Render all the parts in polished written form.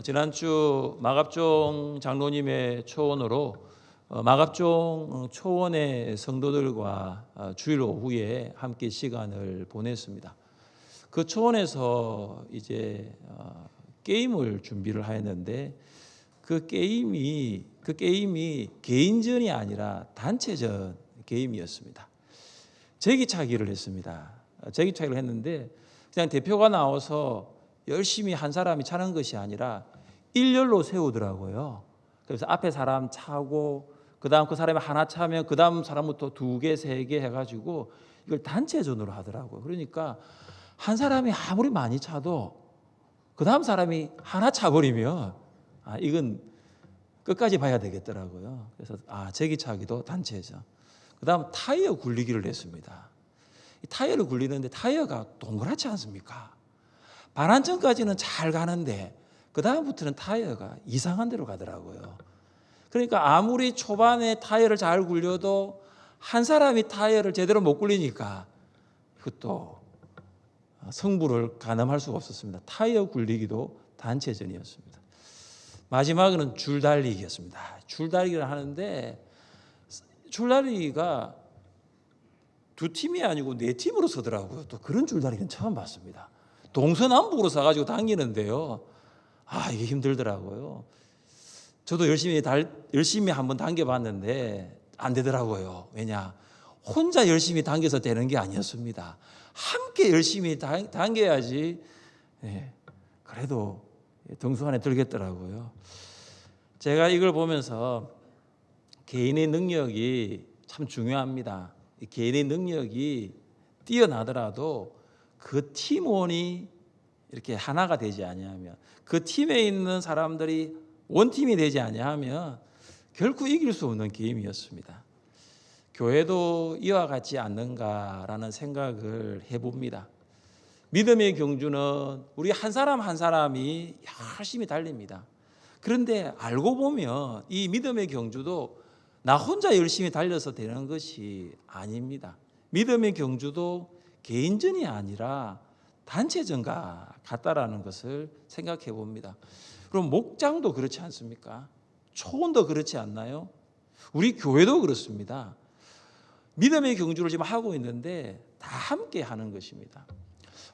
지난주 마갑종 장로님의 초원으로 마갑종 초원의 성도들과 주일 오후에 함께 시간을 보냈습니다. 그 초원에서 이제 게임을 준비를 하였는데 그 게임이 개인전이 아니라 단체전 게임이었습니다. 제기차기를 했습니다. 제기차기를 했는데 그냥 대표가 나와서 열심히 한 사람이 차는 것이 아니라 일렬로 세우더라고요. 그래서 앞에 사람 차고 그다음 그 사람이 하나 차면 그다음 사람부터 2개, 3개 해가지고 이걸 단체전으로 하더라고요. 그러니까 한 사람이 아무리 많이 차도 그다음 사람이 하나 차버리면 이건 끝까지 봐야 되겠더라고요. 그래서 제기차기도 단체전. 그다음 타이어 굴리기를 했습니다. 이 타이어를 굴리는데 타이어가 동그랗지 않습니까? 반환점까지는 잘 가는데 그 다음부터는 타이어가 이상한 데로 가더라고요. 그러니까 아무리 초반에 타이어를 잘 굴려도 한 사람이 타이어를 제대로 못 굴리니까 그것도 승부를 가늠할 수가 없었습니다. 타이어 굴리기도 단체전이었습니다. 마지막은 줄달리기였습니다. 줄달리기를 하는데 줄달리기가 2팀이 아니고 4팀으로 서더라고요. 또 그런 줄달리기는 처음 봤습니다. 동서남북으로 서가지고 당기는데요. 이게 힘들더라고요. 저도 열심히 한번 당겨봤는데 안 되더라고요. 왜냐? 혼자 열심히 당겨서 되는 게 아니었습니다. 함께 열심히 당겨야지. 그래도 등수 안에 들겠더라고요. 제가 이걸 보면서 개인의 능력이 참 중요합니다. 개인의 능력이 뛰어나더라도 그 팀원이 이렇게 하나가 되지 아니하면, 그 팀에 있는 사람들이 원팀이 되지 아니하면 결코 이길 수 없는 게임이었습니다. 교회도 이와 같지 않는가라는 생각을 해봅니다. 믿음의 경주는 우리 한 사람 한 사람이 열심히 달립니다. 그런데 알고 보면 이 믿음의 경주도 나 혼자 열심히 달려서 되는 것이 아닙니다. 믿음의 경주도 개인전이 아니라 단체전과 같다라는 것을 생각해 봅니다. 그럼 목장도 그렇지 않습니까? 초원도 그렇지 않나요? 우리 교회도 그렇습니다. 믿음의 경주를 지금 하고 있는데 다 함께 하는 것입니다.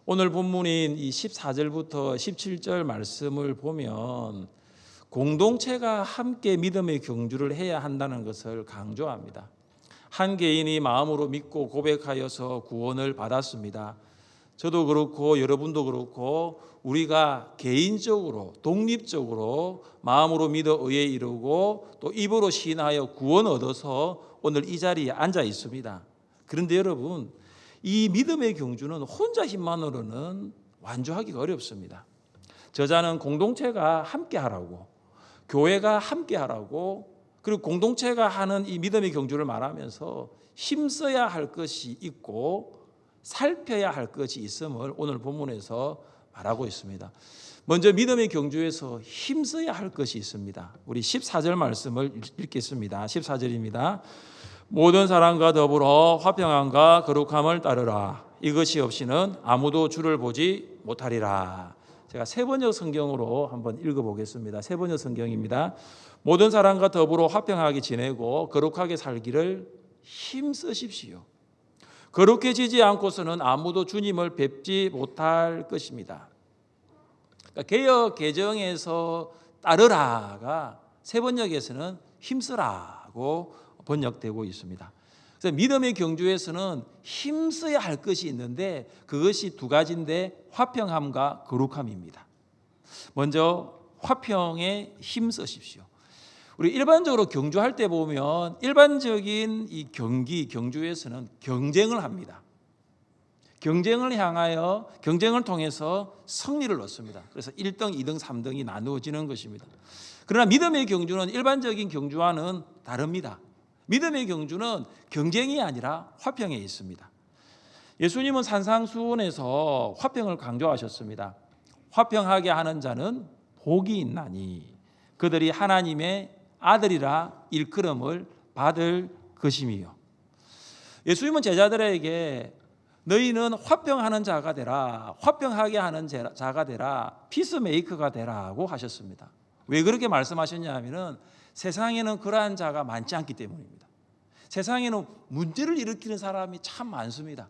오늘 본문인 이 14절부터 17절 말씀을 보면 공동체가 함께 믿음의 경주를 해야 한다는 것을 강조합니다. 한 개인이 마음으로 믿고 고백하여서 구원을 받았습니다. 저도 그렇고 여러분도 그렇고 우리가 개인적으로 독립적으로 마음으로 믿어 의에 이르고 또 입으로 시인하여 구원 얻어서 오늘 이 자리에 앉아 있습니다. 그런데 여러분, 이 믿음의 경주는 혼자 힘만으로는 완주하기가 어렵습니다. 저자는 공동체가 함께 하라고, 교회가 함께 하라고, 그리고 공동체가 하는 이 믿음의 경주를 말하면서 힘써야 할 것이 있고 살펴야 할 것이 있음을 오늘 본문에서 말하고 있습니다. 먼저 믿음의 경주에서 힘써야 할 것이 있습니다. 우리 14절 말씀을 읽겠습니다. 14절입니다. 모든 사람과 더불어 화평함과 거룩함을 따르라. 이것이 없이는 아무도 주를 보지 못하리라. 제가 세번역 성경으로 한번 읽어보겠습니다. 세번역 성경입니다. 모든 사람과 더불어 화평하게 지내고 거룩하게 살기를 힘쓰십시오. 거룩해지지 않고서는 아무도 주님을 뵙지 못할 것입니다. 그러니까 개역 개정에서 따르라가 세번역에서는 힘쓰라고 번역되고 있습니다. 그래서 믿음의 경주에서는 힘써야 할 것이 있는데 그것이 2가지인데 화평함과 거룩함입니다. 먼저 화평에 힘쓰십시오. 우리 일반적으로 경주할 때 보면 일반적인 이 경주에서는 경쟁을 합니다. 경쟁을 향하여 경쟁을 통해서 승리를 얻습니다. 그래서 1등, 2등, 3등이 나누어지는 것입니다. 그러나 믿음의 경주는 일반적인 경주와는 다릅니다. 믿음의 경주는 경쟁이 아니라 화평에 있습니다. 예수님은 산상수훈에서 화평을 강조하셨습니다. 화평하게 하는 자는 복이 있나니 그들이 하나님의 아들이라 일컬음을 받을 것임이요. 예수님은 제자들에게 너희는 화평하는 자가 되라. 화평하게 하는 자가 되라. 피스메이커가 되라고 하셨습니다. 왜 그렇게 말씀하셨냐 하면은 세상에는 그러한 자가 많지 않기 때문입니다. 세상에는 문제를 일으키는 사람이 참 많습니다.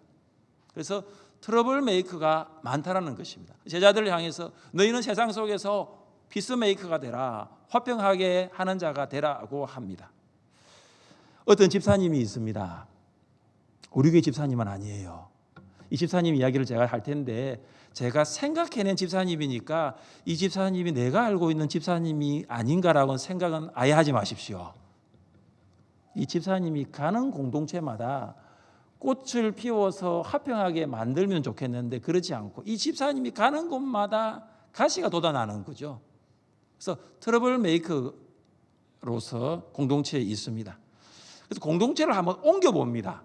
그래서 트러블 메이커가 많다라는 것입니다. 제자들을 향해서 너희는 세상 속에서 피스메이커가 되라. 화평하게 하는 자가 되라고 합니다. 어떤 집사님이 있습니다. 우리 교회 집사님은 아니에요. 이 집사님 이야기를 제가 할 텐데 제가 생각해낸 집사님이니까 이 집사님이 내가 알고 있는 집사님이 아닌가라고 생각은 아예 하지 마십시오. 이 집사님이 가는 공동체마다 꽃을 피워서 화평하게 만들면 좋겠는데 그렇지 않고 이 집사님이 가는 곳마다 가시가 돋아나는 거죠. 그래서 트러블 메이커로서 공동체에 있습니다. 그래서 공동체를 한번 옮겨봅니다.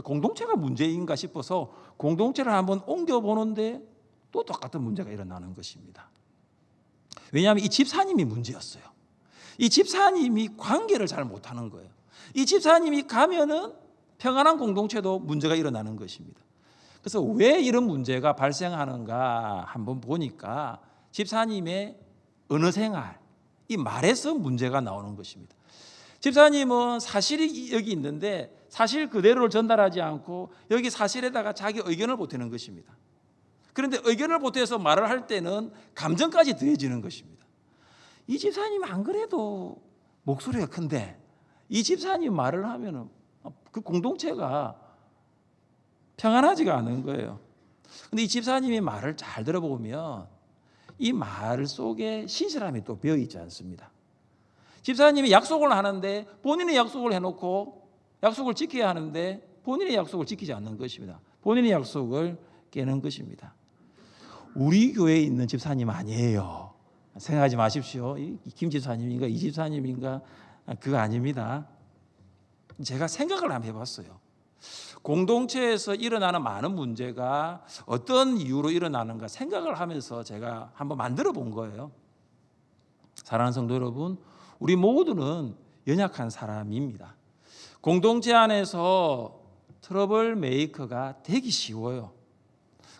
공동체가 문제인가 싶어서 공동체를 한번 옮겨보는데 또 똑같은 문제가 일어나는 것입니다. 왜냐하면 이 집사님이 문제였어요. 이 집사님이 관계를 잘 못하는 거예요. 이 집사님이 가면은 평안한 공동체도 문제가 일어나는 것입니다. 그래서 왜 이런 문제가 발생하는가 한번 보니까 집사님의 언어 생활, 이 말에서 문제가 나오는 것입니다. 집사님은 사실이 여기 있는데 사실 그대로를 전달하지 않고 여기 사실에다가 자기 의견을 보태는 것입니다. 그런데 의견을 보태서 말을 할 때는 감정까지 더해지는 것입니다. 이 집사님 안 그래도 목소리가 큰데 이 집사님 말을 하면은 그 공동체가 평안하지가 않은 거예요. 그런데 이 집사님이 말을 잘 들어보면 이 말 속에 신실함이 또 배어 있지 않습니다. 집사님이 약속을 하는데 본인의 약속을 해놓고 약속을 지켜야 하는데 본인의 약속을 지키지 않는 것입니다. 본인의 약속을 깨는 것입니다. 우리 교회에 있는 집사님 아니에요. 생각하지 마십시오. 김 집사님인가 이 집사님인가 그거 아닙니다. 제가 생각을 한번 해봤어요. 공동체에서 일어나는 많은 문제가 어떤 이유로 일어나는가 생각을 하면서 제가 한번 만들어 본 거예요. 사랑하는 성도 여러분, 우리 모두는 연약한 사람입니다. 공동체 안에서 트러블 메이커가 되기 쉬워요.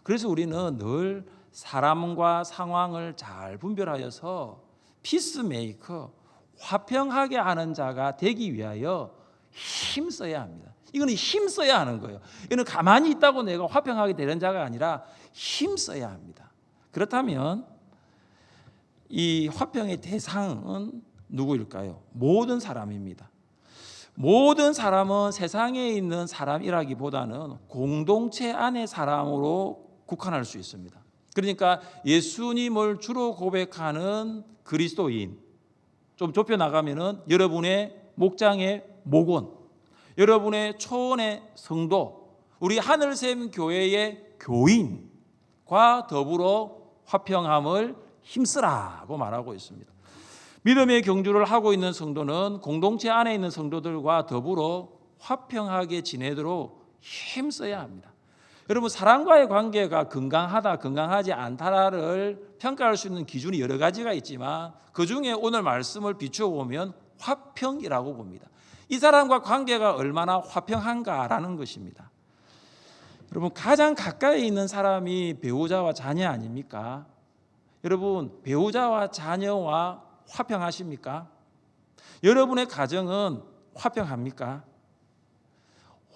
그래서 우리는 늘 사람과 상황을 잘 분별하여서 피스메이커, 화평하게 하는 자가 되기 위하여 힘써야 합니다. 이거는 힘써야 하는 거예요. 이거는 가만히 있다고 내가 화평하게 되는 자가 아니라 힘써야 합니다. 그렇다면 이 화평의 대상은 누구일까요? 모든 사람입니다. 모든 사람은 세상에 있는 사람이라기보다는 공동체 안의 사람으로 국한할 수 있습니다. 그러니까 예수님을 주로 고백하는 그리스도인, 좀 좁혀 나가면은 여러분의 목장의 목원, 여러분의 초원의 성도, 우리 하늘샘 교회의 교인과 더불어 화평함을 힘쓰라고 말하고 있습니다. 믿음의 경주를 하고 있는 성도는 공동체 안에 있는 성도들과 더불어 화평하게 지내도록 힘써야 합니다. 여러분, 사람과의 관계가 건강하다, 건강하지 않다를 평가할 수 있는 기준이 여러 가지가 있지만 그중에 오늘 말씀을 비추어 보면 화평이라고 봅니다. 이 사람과 관계가 얼마나 화평한가라는 것입니다. 여러분, 가장 가까이 있는 사람이 배우자와 자녀 아닙니까? 여러분, 배우자와 자녀와 화평하십니까? 여러분의 가정은 화평합니까?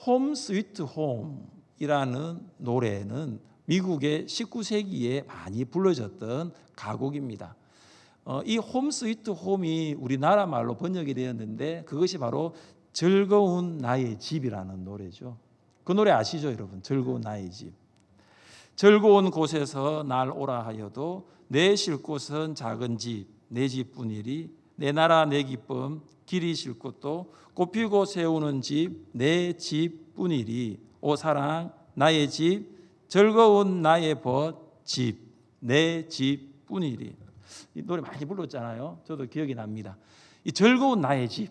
홈 스위트 홈이라는 노래는 미국의 19세기에 많이 불러졌던 가곡입니다. 이 홈 스위트 홈이 우리나라 말로 번역이 되었는데 그것이 바로 즐거운 나의 집이라는 노래죠. 그 노래 아시죠, 여러분? 즐거운 나의 집. 즐거운 곳에서 날 오라 하여도 내 쉴 곳은 작은 집, 내 집뿐이리. 내 나라 내 기쁨, 길이 쉴 곳도 꽃피고 세우는 집, 내 집뿐이리. 오 사랑 나의 집, 즐거운 나의 벗 집, 내 집뿐이리. 이 노래 많이 불렀잖아요. 저도 기억이 납니다. 이 즐거운 나의 집.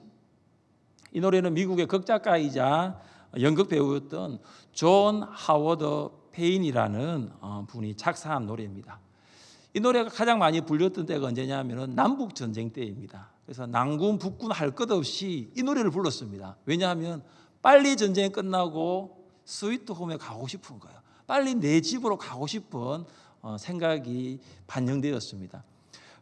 이 노래는 미국의 극작가이자 연극 배우였던 존 하워드 페인이라는 분이 작사한 노래입니다. 이 노래가 가장 많이 불렸던 때가 언제냐면 남북 전쟁 때입니다. 그래서 남군 북군 할 것 없이 이 노래를 불렀습니다. 왜냐하면 빨리 전쟁이 끝나고 스위트 홈에 가고 싶은 거예요. 빨리 내 집으로 가고 싶은 생각이 반영되었습니다.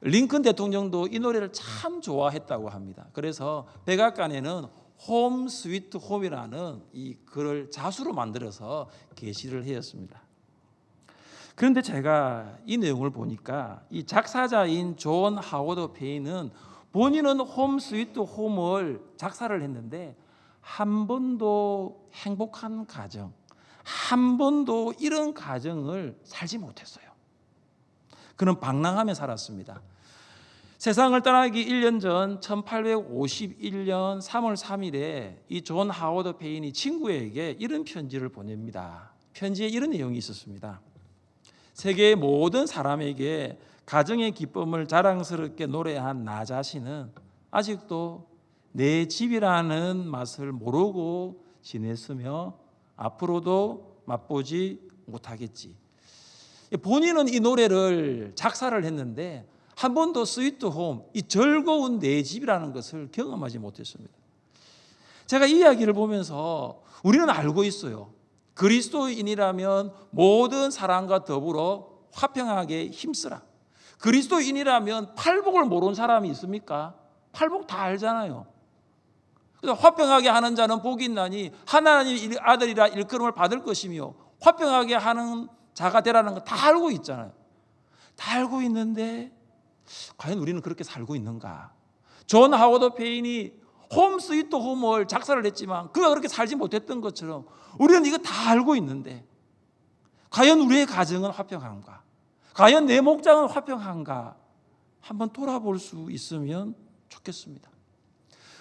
링컨 대통령도 이 노래를 참 좋아했다고 합니다. 그래서 백악관에는 홈 스위트 홈이라는 이 글을 자수로 만들어서 게시를 하였습니다. 그런데 제가 이 내용을 보니까 이 작사자인 존 하워드 페인은 본인은 홈 스위트 홈을 작사를 했는데 한 번도 행복한 가정, 한 번도 이런 가정을 살지 못했어요. 그는 방랑하며 살았습니다. 세상을 떠나기 1년 전 1851년 3월 3일에 이 존 하워드 페인이 친구에게 이런 편지를 보냅니다. 편지에 이런 내용이 있었습니다. 세계의 모든 사람에게 가정의 기쁨을 자랑스럽게 노래한 나 자신은 아직도 내 집이라는 맛을 모르고 지냈으며 앞으로도 맛보지 못하겠지. 본인은 이 노래를 작사를 했는데 한 번도 스위트 홈, 이 즐거운 내 집이라는 것을 경험하지 못했습니다. 제가 이 이야기를 보면서 우리는 알고 있어요. 그리스도인이라면 모든 사람과 더불어 화평하게 힘쓰라. 그리스도인이라면 팔복을 모르는 사람이 있습니까? 팔복 다 알잖아요. 그래서 화평하게 하는 자는 복이 있나니 하나님의 아들이라 일컬음을 받을 것이며 화평하게 하는 자가 되라는 거 다 알고 있잖아요. 다 알고 있는데 과연 우리는 그렇게 살고 있는가? 존 하워드 페인이 홈 스위트 홈을 작사를 했지만 그가 그렇게 살지 못했던 것처럼 우리는 이거 다 알고 있는데 과연 우리의 가정은 화평한가? 과연 내 목장은 화평한가? 한번 돌아볼 수 있으면 좋겠습니다.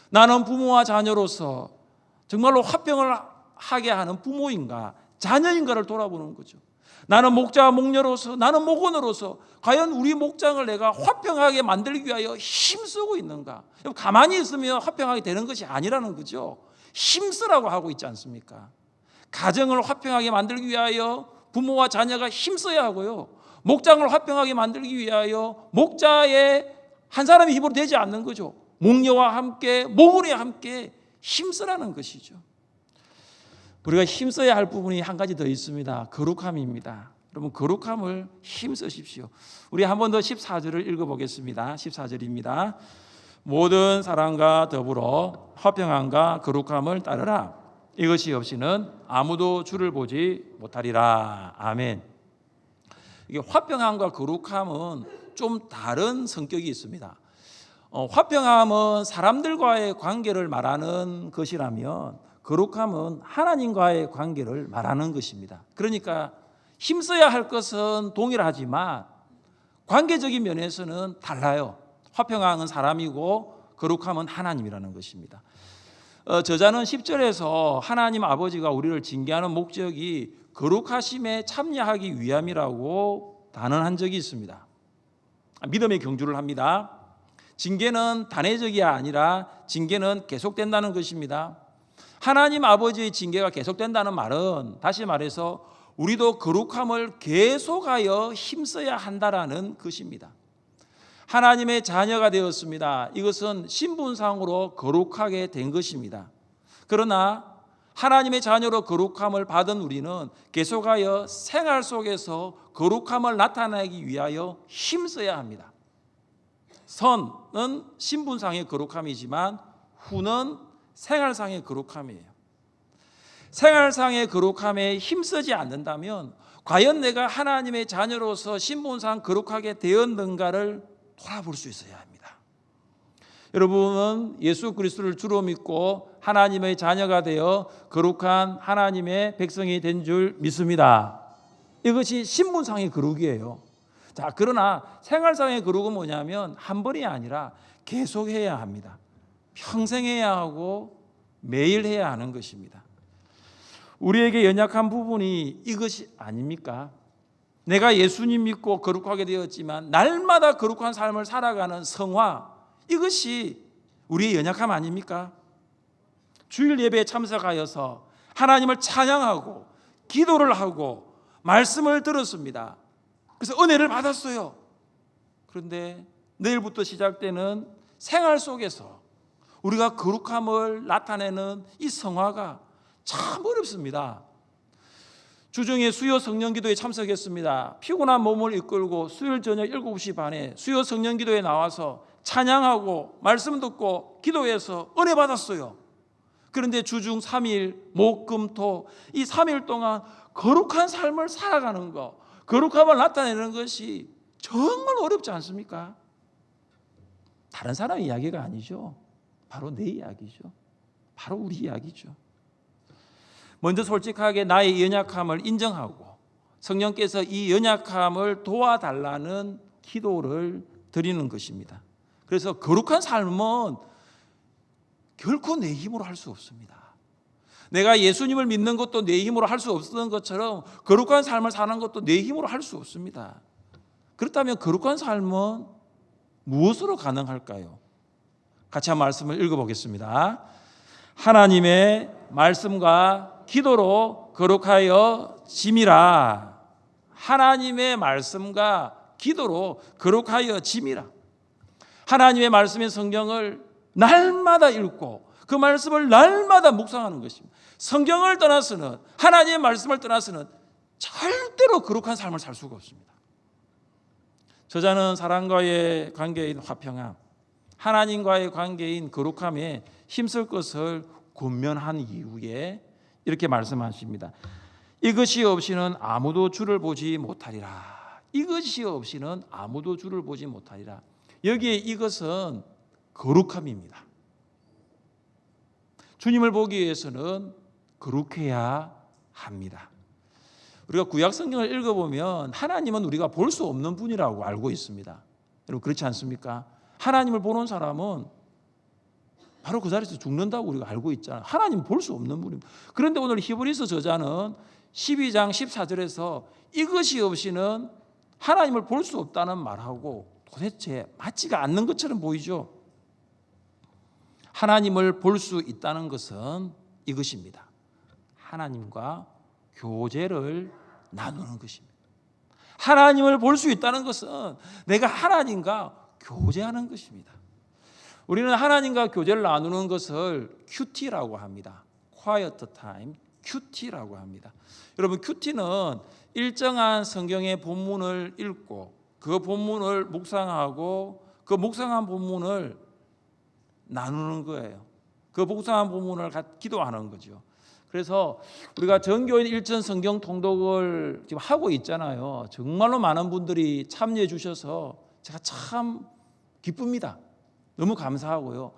나는 부모와 자녀로서 정말로 화평을 하게 하는 부모인가 자녀인가를 돌아보는 거죠. 나는 목자와 목녀로서, 나는 목원으로서 과연 우리 목장을 내가 화평하게 만들기 위하여 힘쓰고 있는가? 가만히 있으면 화평하게 되는 것이 아니라는 거죠. 힘쓰라고 하고 있지 않습니까? 가정을 화평하게 만들기 위하여 부모와 자녀가 힘써야 하고요. 목장을 화평하게 만들기 위하여 목자의 한 사람의 힘으로 되지 않는 거죠. 목녀와 함께, 목원이 함께 힘쓰라는 것이죠. 우리가 힘써야 할 부분이 한 가지 더 있습니다. 거룩함입니다. 여러분 거룩함을 힘쓰십시오. 우리 한 번 더 14절을 읽어보겠습니다. 14절입니다. 모든 사람과 더불어 화평함과 거룩함을 따르라. 이것이 없이는 아무도 주를 보지 못하리라. 아멘. 이게 화평함과 거룩함은 좀 다른 성격이 있습니다. 화평함은 사람들과의 관계를 말하는 것이라면 거룩함은 하나님과의 관계를 말하는 것입니다. 그러니까 힘써야 할 것은 동일하지만 관계적인 면에서는 달라요. 화평함은 사람이고 거룩함은 하나님이라는 것입니다. 저자는 10절에서 하나님 아버지가 우리를 징계하는 목적이 거룩하심에 참여하기 위함이라고 단언한 적이 있습니다. 믿음의 경주를 합니다. 징계는 단회적이 아니라 징계는 계속된다는 것입니다. 하나님 아버지의 징계가 계속된다는 말은 다시 말해서 우리도 거룩함을 계속하여 힘써야 한다라는 것입니다. 하나님의 자녀가 되었습니다. 이것은 신분상으로 거룩하게 된 것입니다. 그러나 하나님의 자녀로 거룩함을 받은 우리는 계속하여 생활 속에서 거룩함을 나타내기 위하여 힘써야 합니다. 선은 신분상의 거룩함이지만 후는 생활상의 거룩함이에요. 생활상의 거룩함에 힘쓰지 않는다면 과연 내가 하나님의 자녀로서 신분상 거룩하게 되었는가를 돌아볼 수 있어야 합니다. 여러분은 예수 그리스도를 주로 믿고 하나님의 자녀가 되어 거룩한 하나님의 백성이 된 줄 믿습니다. 이것이 신분상의 거룩이에요. 자, 그러나 생활상의 거룩은 뭐냐면 한 번이 아니라 계속 해야 합니다. 평생 해야 하고 매일 해야 하는 것입니다. 우리에게 연약한 부분이 이것이 아닙니까? 내가 예수님 믿고 거룩하게 되었지만 날마다 거룩한 삶을 살아가는 성화, 이것이 우리의 연약함 아닙니까? 주일 예배에 참석하여서 하나님을 찬양하고 기도를 하고 말씀을 들었습니다. 그래서 은혜를 받았어요. 그런데 내일부터 시작되는 생활 속에서 우리가 거룩함을 나타내는 이 성화가 참 어렵습니다. 주중에 수요 성령기도에 참석했습니다. 피곤한 몸을 이끌고 수요일 저녁 7시 반에 수요 성령기도에 나와서 찬양하고 말씀 듣고 기도해서 은혜 받았어요. 그런데 주중 3일 목, 금, 토 이 3일 동안 거룩한 삶을 살아가는 것, 거룩함을 나타내는 것이 정말 어렵지 않습니까? 다른 사람 이야기가 아니죠. 바로 내 이야기죠. 바로 우리 이야기죠. 먼저 솔직하게 나의 연약함을 인정하고 성령께서 이 연약함을 도와달라는 기도를 드리는 것입니다. 그래서 거룩한 삶은 결코 내 힘으로 할 수 없습니다. 내가 예수님을 믿는 것도 내 힘으로 할 수 없었던 것처럼 거룩한 삶을 사는 것도 내 힘으로 할 수 없습니다. 그렇다면 거룩한 삶은 무엇으로 가능할까요? 같이 한 말씀을 읽어보겠습니다. 하나님의 말씀과 기도로 거룩하여 짐이라. 하나님의 말씀과 기도로 거룩하여 짐이라. 하나님의 말씀의 성경을 날마다 읽고 그 말씀을 날마다 묵상하는 것입니다. 성경을 떠나서는, 하나님의 말씀을 떠나서는 절대로 거룩한 삶을 살 수가 없습니다. 저자는 사랑과의 관계인 화평함, 하나님과의 관계인 거룩함에 힘쓸 것을 권면한 이후에 이렇게 말씀하십니다. 이것이 없이는 아무도 주를 보지 못하리라. 이것이 없이는 아무도 주를 보지 못하리라. 여기에 이것은 거룩함입니다. 주님을 보기 위해서는 거룩해야 합니다. 우리가 구약 성경을 읽어보면 하나님은 우리가 볼 수 없는 분이라고 알고 있습니다. 여러분 그렇지 않습니까? 하나님을 보는 사람은 바로 그 자리에서 죽는다고 우리가 알고 있잖아요. 하나님은 볼 수 없는 분입니다. 그런데 오늘 히브리서 저자는 12장 14절에서 이것이 없이는 하나님을 볼 수 없다는 말하고 도대체 맞지가 않는 것처럼 보이죠. 하나님을 볼 수 있다는 것은 이것입니다. 하나님과 교제를 나누는 것입니다. 하나님을 볼 수 있다는 것은 내가 하나님과 교제하는 것입니다. 우리는 하나님과 교제를 나누는 것을 QT라고 합니다. Quiet Time, QT라고 합니다. 여러분 QT는 일정한 성경의 본문을 읽고 그 본문을 묵상하고 그 묵상한 본문을 나누는 거예요. 그 묵상한 본문을 기도하는 거죠. 그래서 우리가 전교인 일전 성경 통독을 지금 하고 있잖아요. 정말로 많은 분들이 참여해 주셔서 제가 참 기쁩니다. 너무 감사하고요.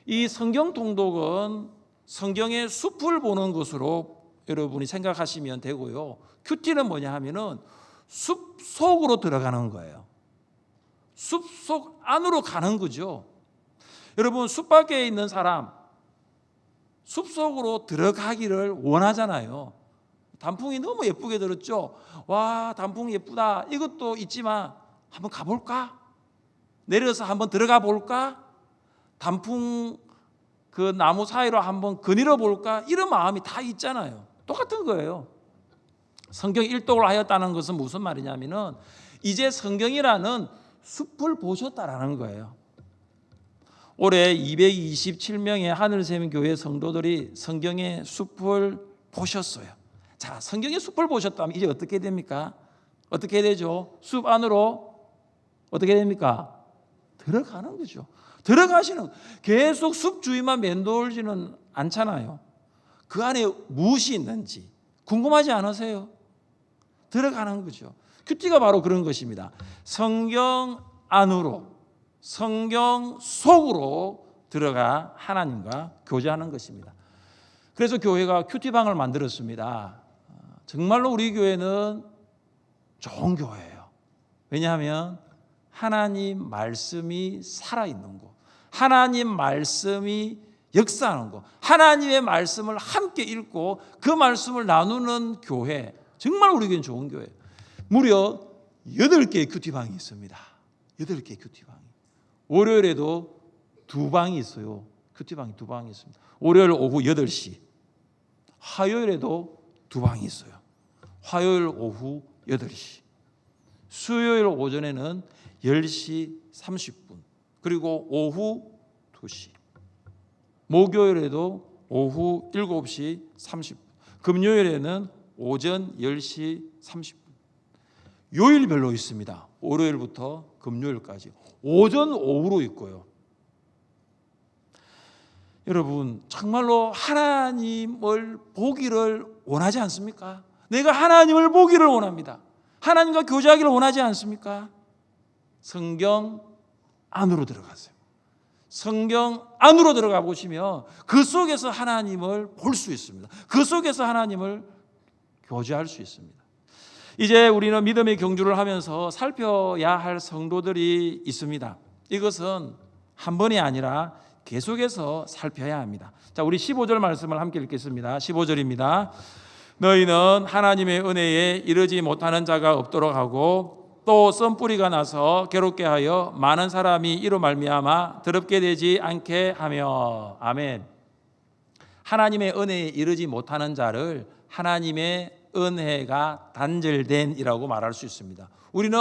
이 성경 통독은 성경의 숲을 보는 것으로 여러분이 생각하시면 되고요. 큐티는 뭐냐 하면은 숲 속으로 들어가는 거예요. 숲 속 안으로 가는 거죠. 여러분 숲 밖에 있는 사람 숲 속으로 들어가기를 원하잖아요. 단풍이 너무 예쁘게 들었죠. 와, 단풍 예쁘다. 이것도 있지만 한번 가볼까? 내려서 한번 들어가 볼까? 단풍 그 나무 사이로 한번 거닐어 볼까? 이런 마음이 다 있잖아요. 똑같은 거예요. 성경 일독을 하였다는 것은 무슨 말이냐면은 이제 성경이라는 숲을 보셨다라는 거예요. 올해 227명의 하늘샘 교회 성도들이 성경의 숲을 보셨어요. 자, 성경의 숲을 보셨다면 이제 어떻게 됩니까? 어떻게 되죠? 숲 안으로 어떻게 됩니까? 들어가는 거죠. 들어가시는 계속 숲 주위만 맴돌지는 않잖아요. 그 안에 무엇이 있는지 궁금하지 않으세요? 들어가는 거죠. 큐티가 바로 그런 것입니다. 성경 안으로 성경 속으로 들어가 하나님과 교제하는 것입니다. 그래서 교회가 큐티방을 만들었습니다. 정말로 우리 교회는 좋은 교회예요. 왜냐하면 하나님 말씀이 살아있는 곳, 하나님 말씀이 역사하는 곳, 하나님의 말씀을 함께 읽고 그 말씀을 나누는 교회, 정말 우리 교회는 좋은 교회예요. 무려 8개의 큐티방이 있습니다. 8개의 큐티방이. 월요일에도 2방이 있어요. 큐티방이 2방이 있습니다. 월요일 오후 8시. 화요일에도 2방이 있어요. 화요일 오후 8시. 수요일 오전에는 10시 30분. 그리고 오후 2시. 목요일에도 오후 7시 30분. 금요일에는 오전 10시 30분. 요일별로 있습니다. 월요일부터 금요일까지 오전 오후로 있고요. 여러분 정말로 하나님을 보기를 원하지 않습니까? 내가 하나님을 보기를 원합니다. 하나님과 교제하기를 원하지 않습니까? 성경 안으로 들어가세요. 성경 안으로 들어가 보시면 그 속에서 하나님을 볼 수 있습니다. 그 속에서 하나님을 교제할 수 있습니다. 이제 우리는 믿음의 경주를 하면서 살펴야 할 성도들이 있습니다. 이것은 한 번이 아니라 계속해서 살펴야 합니다. 자, 우리 15절 말씀을 함께 읽겠습니다. 15절입니다. 너희는 하나님의 은혜에 이르지 못하는 자가 없도록 하고 또 썬뿌리가 나서 괴롭게 하여 많은 사람이 이로 말미암아 더럽게 되지 않게 하며. 아멘. 하나님의 은혜에 이르지 못하는 자를 하나님의 은혜가 단절된이라고 말할 수 있습니다. 우리는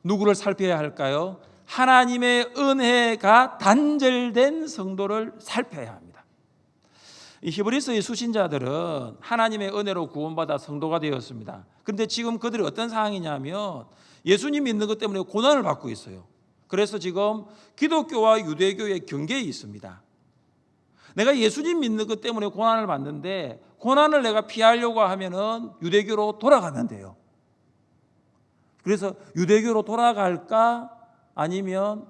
누구를 살펴야 할까요? 하나님의 은혜가 단절된 성도를 살펴야 합니다. 이 히브리서의 수신자들은 하나님의 은혜로 구원받아 성도가 되었습니다. 그런데 지금 그들이 어떤 상황이냐면 예수님 믿는 것 때문에 고난을 받고 있어요. 그래서 지금 기독교와 유대교의 경계에 있습니다. 내가 예수님 믿는 것 때문에 고난을 받는데 고난을 내가 피하려고 하면은 유대교로 돌아가면 돼요. 그래서 유대교로 돌아갈까 아니면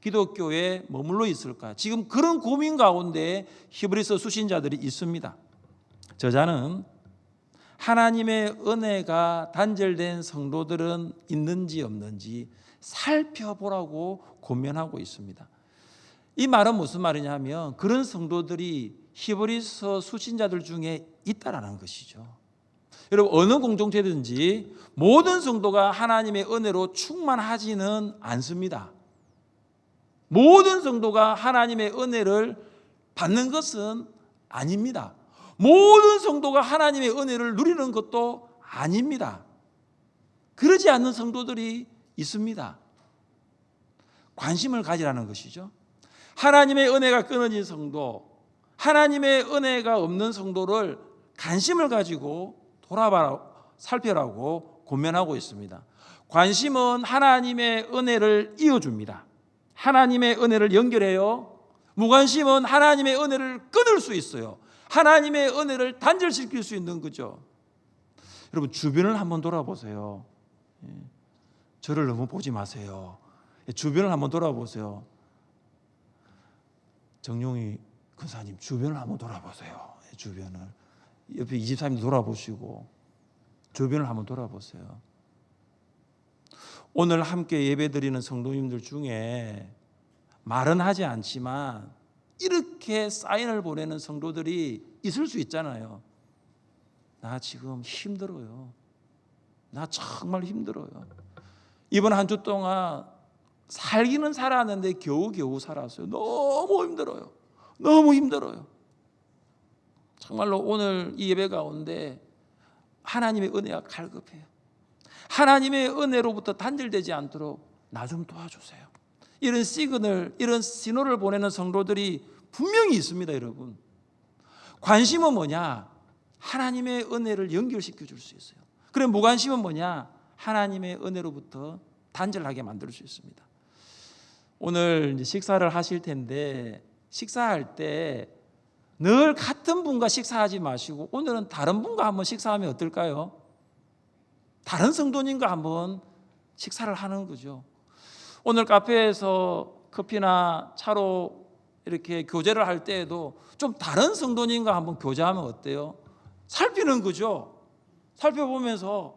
기독교에 머물러 있을까? 지금 그런 고민 가운데 히브리서 수신자들이 있습니다. 저자는 하나님의 은혜가 단절된 성도들은 있는지 없는지 살펴보라고 권면하고 있습니다. 이 말은 무슨 말이냐면 그런 성도들이 히브리서 수신자들 중에 있다라는 것이죠. 여러분 어느 공동체든지 모든 성도가 하나님의 은혜로 충만하지는 않습니다. 모든 성도가 하나님의 은혜를 받는 것은 아닙니다. 모든 성도가 하나님의 은혜를 누리는 것도 아닙니다. 그러지 않는 성도들이 있습니다. 관심을 가지라는 것이죠. 하나님의 은혜가 끊어진 성도, 하나님의 은혜가 없는 성도를 관심을 가지고 살펴라고 권면하고 있습니다. 관심은 하나님의 은혜를 이어줍니다. 하나님의 은혜를 연결해요. 무관심은 하나님의 은혜를 끊을 수 있어요. 하나님의 은혜를 단절시킬 수 있는 거죠. 여러분 주변을 한번 돌아보세요. 저를 너무 보지 마세요. 주변을 한번 돌아보세요. 정용희 근사님 주변을 한번 돌아보세요. 주변을. 옆에 23님 돌아보시고 주변을 한번 돌아보세요. 오늘 함께 예배드리는 성도님들 중에 말은 하지 않지만 이렇게 사인을 보내는 성도들이 있을 수 있잖아요. 나 지금 힘들어요. 나 정말 힘들어요. 이번 한 주 동안 살기는 살았는데 겨우겨우 살았어요. 너무 힘들어요. 너무 힘들어요. 정말로 오늘 이 예배 가운데 하나님의 은혜가 갈급해요. 하나님의 은혜로부터 단절되지 않도록 나 좀 도와주세요. 이런 시그널, 이런 신호를 보내는 성도들이 분명히 있습니다, 여러분. 관심은 뭐냐? 하나님의 은혜를 연결시켜 줄 수 있어요. 그럼 무관심은 뭐냐? 하나님의 은혜로부터 단절하게 만들 수 있습니다. 오늘 식사를 하실 텐데 식사할 때 늘 같은 분과 식사하지 마시고 오늘은 다른 분과 한번 식사하면 어떨까요? 다른 성도님과 한번 식사를 하는 거죠. 오늘 카페에서 커피나 차로 이렇게 교제를 할 때에도 좀 다른 성도님과 한번 교제하면 어때요? 살피는 거죠. 살펴보면서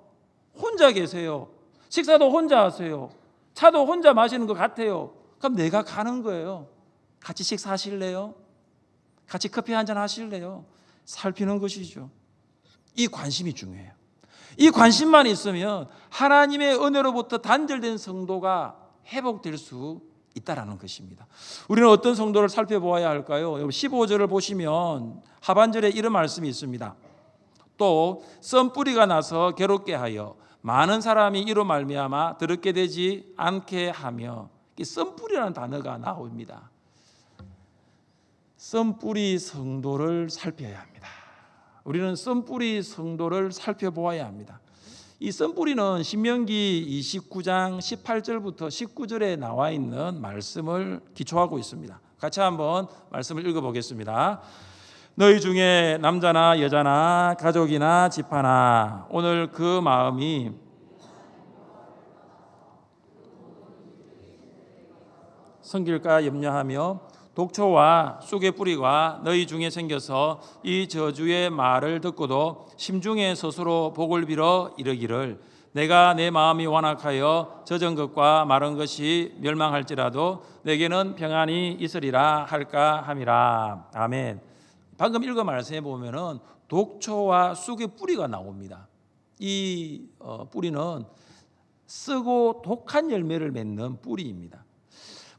혼자 계세요. 식사도 혼자 하세요. 차도 혼자 마시는 것 같아요. 그럼 내가 가는 거예요. 같이 식사하실래요? 같이 커피 한잔 하실래요? 살피는 것이죠. 이 관심이 중요해요. 이 관심만 있으면 하나님의 은혜로부터 단절된 성도가 회복될 수 있다라는 것입니다. 우리는 어떤 성도를 살펴보아야 할까요? 15절을 보시면 하반절에 이런 말씀이 있습니다. 또 썬뿌리가 나서 괴롭게 하여 많은 사람이 이로 말미암아 더럽게 되지 않게 하며. 이 썬뿌리라는 단어가 나옵니다. 썬뿌리 성도를 살펴야 합니다. 우리는 썬뿌리 성도를 살펴보아야 합니다. 이 썬뿌리는 신명기 29장 18절부터 19절에 나와 있는 말씀을 기초하고 있습니다. 같이 한번 말씀을 읽어보겠습니다. 너희 중에 남자나 여자나 가족이나 집하나 오늘 그 마음이 성길까 염려하며 독초와 쑥의 뿌리가 너희 중에 생겨서 이 저주의 말을 듣고도 심중에 스스로 복을 빌어 이르기를 내가 내 마음이 완악하여 젖은 것과 마른 것이 멸망할지라도 내게는 평안이 있으리라 할까 함이라. 아멘. 방금 읽은 말씀에 보면은 독초와 쑥의 뿌리가 나옵니다. 이 뿌리는 쓰고 독한 열매를 맺는 뿌리입니다.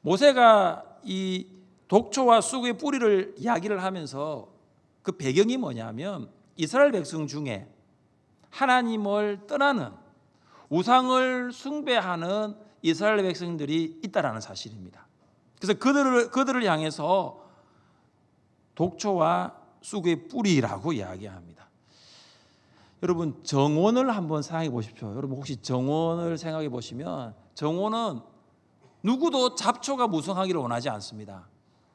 모세가 이 독초와 쑥의 뿌리를 이야기를 하면서 그 배경이 뭐냐면 이스라엘 백성 중에 하나님을 떠나는 우상을 숭배하는 이스라엘 백성들이 있다라는 사실입니다. 그래서 그들을 향해서 독초와 쑥의 뿌리라고 이야기합니다. 여러분 정원을 한번 생각해 보십시오. 여러분 혹시 정원을 생각해 보시면 정원은 누구도 잡초가 무성하기를 원하지 않습니다.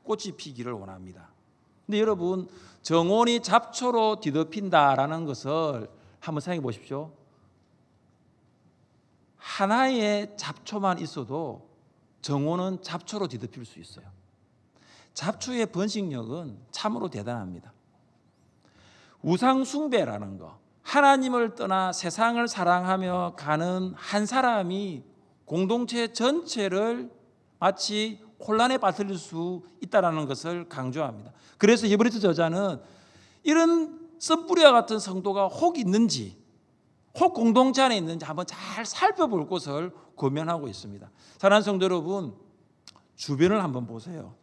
꽃이 피기를 원합니다. 근데 여러분 정원이 잡초로 뒤덮인다라는 것을 한번 생각해 보십시오. 하나의 잡초만 있어도 정원은 잡초로 뒤덮일 수 있어요. 잡초의 번식력은 참으로 대단합니다. 우상 숭배라는 거, 하나님을 떠나 세상을 사랑하며 가는 한 사람이 공동체 전체를 마치 혼란에 빠뜨릴 수 있다는 것을 강조합니다. 그래서 히브리서 저자는 이런 썬뿌리와 같은 성도가 혹 있는지, 혹 공동체 안에 있는지 한번 잘 살펴볼 것을 권면하고 있습니다. 사랑하는 성도 여러분, 주변을 한번 보세요.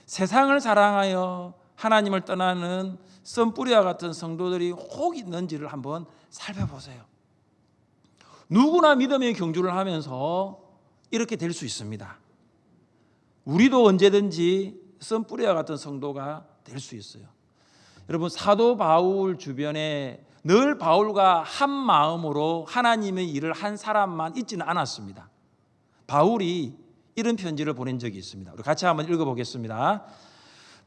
세상을 사랑하여 하나님을 떠나는 썬뿌리와 같은 성도들이 혹 있는지를 한번 살펴보세요. 누구나 믿음의 경주를 하면서 이렇게 될 수 있습니다. 우리도 언제든지 썬뿌리와 같은 성도가 될 수 있어요. 여러분 사도 바울 주변에 늘 바울과 한 마음으로 하나님의 일을 한 사람만 있지는 않았습니다. 바울이 이런 편지를 보낸 적이 있습니다. 우리 같이 한번 읽어보겠습니다.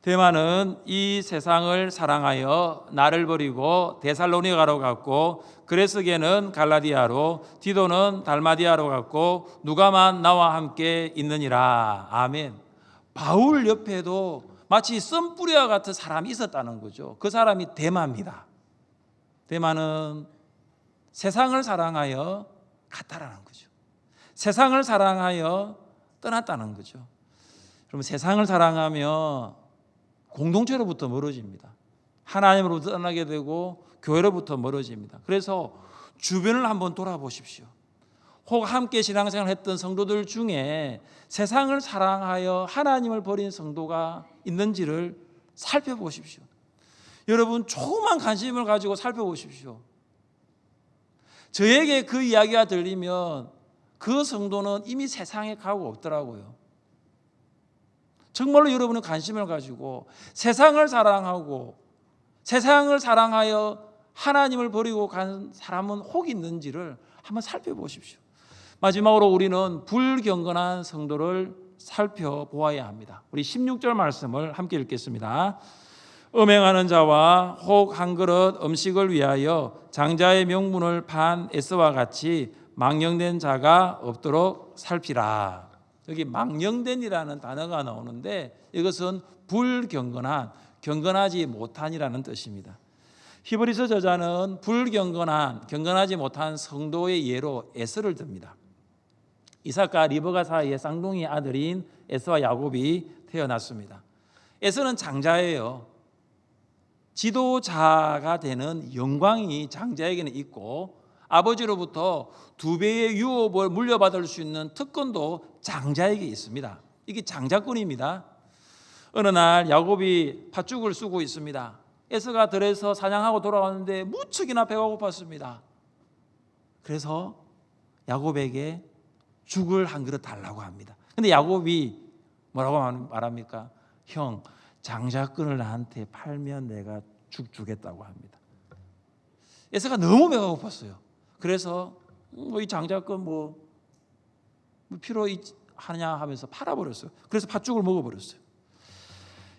데마는 이 세상을 사랑하여 나를 버리고 데살로니가로 갔고 그레스게는 갈라디아로 디도는 달마디아로 갔고 누가만 나와 함께 있느니라. 아멘. 바울 옆에도 마치 썬뿌리와 같은 사람이 있었다는 거죠. 그 사람이 데마입니다. 데마는 세상을 사랑하여 갔다라는 거죠. 세상을 사랑하여 떠났다는 거죠. 그러면 세상을 사랑하며 공동체로부터 멀어집니다. 하나님으로부터 떠나게 되고 교회로부터 멀어집니다. 그래서 주변을 한번 돌아보십시오. 혹 함께 신앙생활을 했던 성도들 중에 세상을 사랑하여 하나님을 버린 성도가 있는지를 살펴보십시오. 여러분 조그만 관심을 가지고 살펴보십시오. 저에게 그 이야기가 들리면 그 성도는 이미 세상에 가고 없더라고요. 정말로 여러분은 관심을 가지고 세상을 사랑하고 세상을 사랑하여 하나님을 버리고 간 사람은 혹 있는지를 한번 살펴보십시오. 마지막으로 우리는 불경건한 성도를 살펴보아야 합니다. 우리 16절 말씀을 함께 읽겠습니다. 음행하는 자와 혹 한 그릇 음식을 위하여 장자의 명분을 판 에서와 같이 망령된 자가 없도록 살피라. 여기 망령된이라는 단어가 나오는데 이것은 불경건한, 경건하지 못한이라는 뜻입니다. 히브리서 저자는 불경건한, 경건하지 못한 성도의 예로 에서를 듭니다. 이삭과 리브가 사이에 쌍둥이 아들인 에서와 야곱이 태어났습니다. 에서는 장자예요. 지도자가 되는 영광이 장자에게는 있고 아버지로부터 2배의 유업을 물려받을 수 있는 특권도 장자에게 있습니다. 이게 장자권입니다. 어느 날 야곱이 팥죽을 쑤고 있습니다. 에서가 들에서 사냥하고 돌아왔는데 무척이나 배가 고팠습니다. 그래서 야곱에게 죽을 한 그릇 달라고 합니다. 근데 야곱이 뭐라고 말합니까? 형, 장자권을 나한테 팔면 내가 죽 주겠다고 합니다. 에서가 너무 배가 고팠어요. 그래서 이 장자권 뭐 필요 하냐 하면서 팔아버렸어요. 그래서 팥죽을 먹어버렸어요.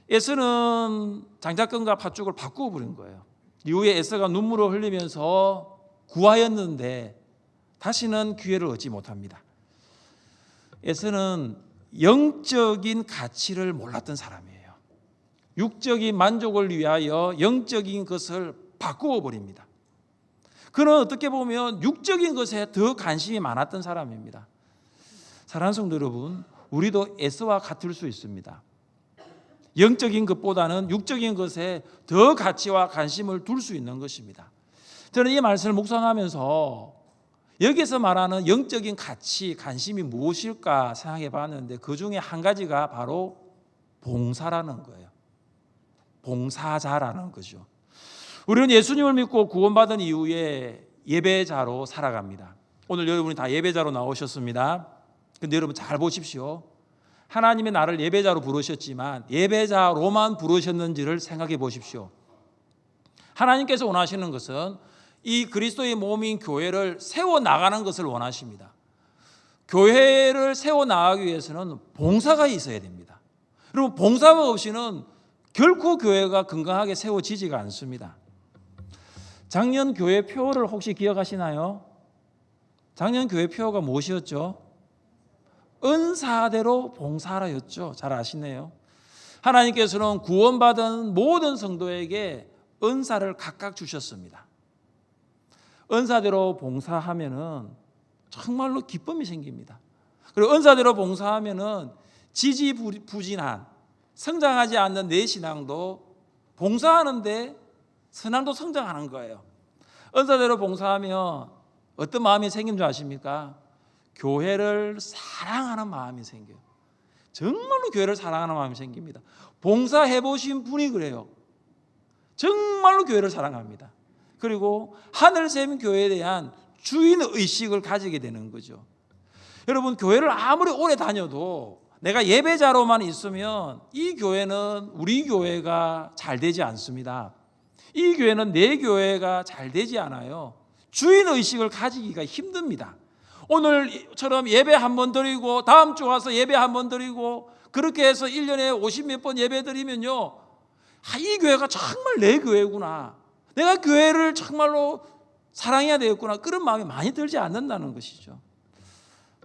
에서는 장자권과 팥죽을 바꾸어 버린 거예요. 이후에 에서가 눈물을 흘리면서 구하였는데 다시는 기회를 얻지 못합니다. 에서는 영적인 가치를 몰랐던 사람이에요. 육적인 만족을 위하여 영적인 것을 바꾸어 버립니다. 그는 어떻게 보면 육적인 것에 더 관심이 많았던 사람입니다. 사랑하는 성도 여러분, 우리도 에서와 같을 수 있습니다. 영적인 것보다는 육적인 것에 더 가치와 관심을 둘 수 있는 것입니다. 저는 이 말씀을 묵상하면서 여기서 말하는 영적인 가치, 관심이 무엇일까 생각해 봤는데 그 중에 한 가지가 바로 봉사라는 거예요. 봉사자라는 거죠. 우리는 예수님을 믿고 구원받은 이후에 예배자로 살아갑니다. 오늘 여러분이 다 예배자로 나오셨습니다. 근데 여러분 잘 보십시오. 하나님이 나를 예배자로 부르셨지만 예배자로만 부르셨는지를 생각해 보십시오. 하나님께서 원하시는 것은 이 그리스도의 몸인 교회를 세워나가는 것을 원하십니다. 교회를 세워나가기 위해서는 봉사가 있어야 됩니다. 여러분 봉사가 없이는 결코 교회가 건강하게 세워지지가 않습니다. 작년 교회 표를 혹시 기억하시나요? 작년 교회 표가 무엇이었죠? 은사대로 봉사하라였죠. 잘 아시네요. 하나님께서는 구원받은 모든 성도에게 은사를 각각 주셨습니다. 은사대로 봉사하면은 정말로 기쁨이 생깁니다. 그리고 은사대로 봉사하면은 지지부진한 성장하지 않는 내 신앙도 봉사하는데 신앙도 성장하는 거예요. 은사대로 봉사하면 어떤 마음이 생긴 줄 아십니까? 교회를 사랑하는 마음이 생겨요. 정말로 교회를 사랑하는 마음이 생깁니다. 봉사해 보신 분이 그래요. 정말로 교회를 사랑합니다. 그리고 하늘샘 교회에 대한 주인의식을 가지게 되는 거죠. 여러분 교회를 아무리 오래 다녀도 내가 예배자로만 있으면 이 교회는 우리 교회가 잘 되지 않습니다. 이 교회는 내 교회가 잘 되지 않아요. 주인의식을 가지기가 힘듭니다. 오늘처럼 예배 한 번 드리고 다음 주 와서 예배 한 번 드리고 그렇게 해서 1년에 50몇 번 예배 드리면요, 이 교회가 정말 내 교회구나, 내가 교회를 정말로 사랑해야 되겠구나, 그런 마음이 많이 들지 않는다는 것이죠.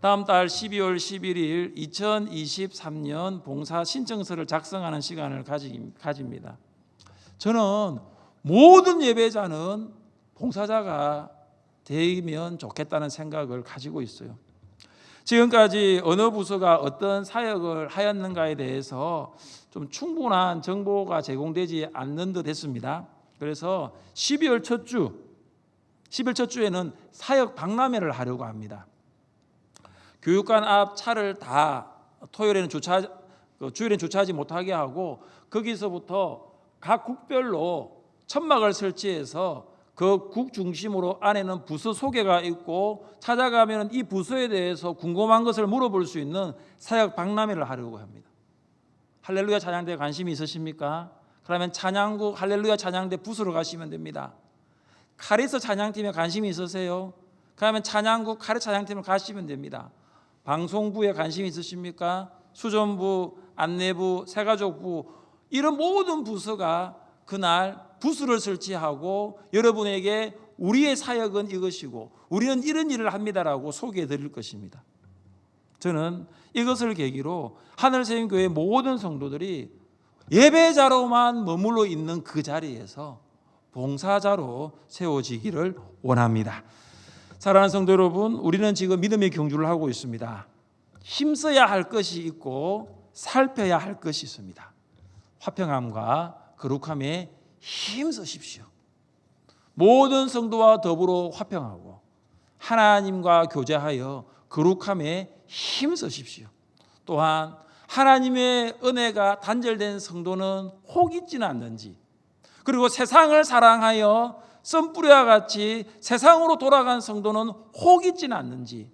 다음 달 12월 11일 2023년 봉사 신청서를 작성하는 시간을 가집니다. 저는 모든 예배자는 봉사자가 되면 좋겠다는 생각을 가지고 있어요. 지금까지 어느 부서가 어떤 사역을 하였는가에 대해서 좀 충분한 정보가 제공되지 않는 듯 했습니다. 그래서 12월 첫 주에는 사역 박람회를 하려고 합니다. 교육관 앞 차를 다 토요일에는 주일에는 주차하지 못하게 하고 거기서부터 각 국별로 천막을 설치해서 그 국 중심으로 안에는 부서 소개가 있고 찾아가면 이 부서에 대해서 궁금한 것을 물어볼 수 있는 사역 박람회를 하려고 합니다. 할렐루야 찬양대에 관심이 있으십니까? 그러면 찬양국 할렐루야 찬양대 부서로 가시면 됩니다. 카리스 찬양팀에 관심이 있으세요? 그러면 찬양국 카리스 찬양팀을 가시면 됩니다. 방송부에 관심이 있으십니까? 수전부, 안내부, 새가족부, 이런 모든 부서가 그날 부스를 설치하고 여러분에게 우리의 사역은 이것이고 우리는 이런 일을 합니다라고 소개해 드릴 것입니다. 저는 이것을 계기로 하늘샘교회 모든 성도들이 예배자로만 머물러 있는 그 자리에서 봉사자로 세워지기를 원합니다. 사랑하는 성도 여러분, 우리는 지금 믿음의 경주를 하고 있습니다. 힘써야 할 것이 있고 살펴야 할 것이 있습니다. 화평함과 거룩함에 힘쓰십시오. 모든 성도와 더불어 화평하고 하나님과 교제하여 거룩함에 힘쓰십시오. 또한 하나님의 은혜가 단절된 성도는 혹 있지는 않는지, 그리고 세상을 사랑하여 썬뿌리와 같이 세상으로 돌아간 성도는 혹 있지는 않는지,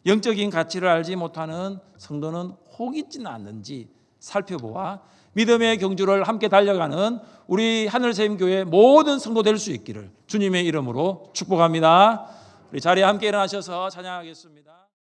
영적인 가치를 알지 못하는 성도는 혹 있지는 않는지 살펴보아 믿음의 경주를 함께 달려가는 우리 하늘샘교회 모든 성도 될 수 있기를 주님의 이름으로 축복합니다. 우리 자리에 함께 일어나셔서 찬양하겠습니다.